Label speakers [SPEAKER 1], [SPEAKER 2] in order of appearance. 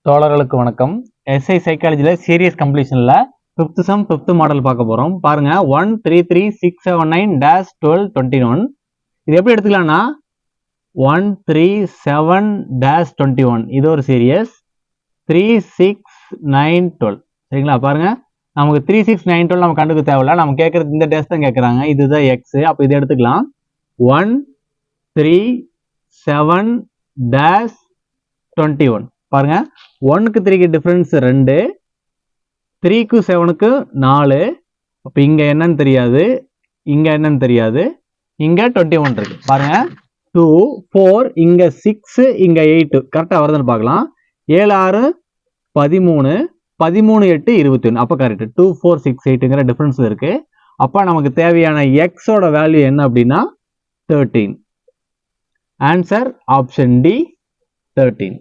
[SPEAKER 1] தோழர்களுக்கு வணக்கம். எஸ்ஐ சைக்காலஜில சீரியஸ் கம்ப்ளீஷன்ல 5th சம் 5th மாடல் பார்க்க போறோம். பாருங்க 1 3 3 6 7 9 dash 12 21. இது எப்படி எடுத்துக்கலாம்னா 1 3 7 dash 21 இது ஒரு சீரியஸ், 3 6 9 12 சரிங்களா. பாருங்க நமக்கு 3 6 9 12 நம்ம கண்டுக்க தேவையில்ல, நம்ம கேட்கறது இந்த டேஸ் தான் கேட்கறாங்க. இதுதான் எக்ஸ், அப்போ இதை எடுத்துக்கலாம். 1 3 7 dash 21. பாருங்க 1க்கு 3க்கு டிஃபரன்ஸ் 2, 3க்கு 7க்கு 4. அப்ப இங்க என்னன்னு தெரியாது, இங்க என்னன்னு தெரியாது, இங்க 21 இருக்கு. பாருங்க 2 4 இங்க 6 இங்க 8 கரெக்டா வருதுன்னு பார்க்கலாம். 7 6 13 13 8 21. அப்ப கரெக்ட். 2 4 6 8ங்கிற டிஃபரன்ஸ் இருக்கு. அப்ப நமக்கு தேவையான எக்ஸோட வேல்யூ என்ன அப்படின்னா 13. Answer option D 13.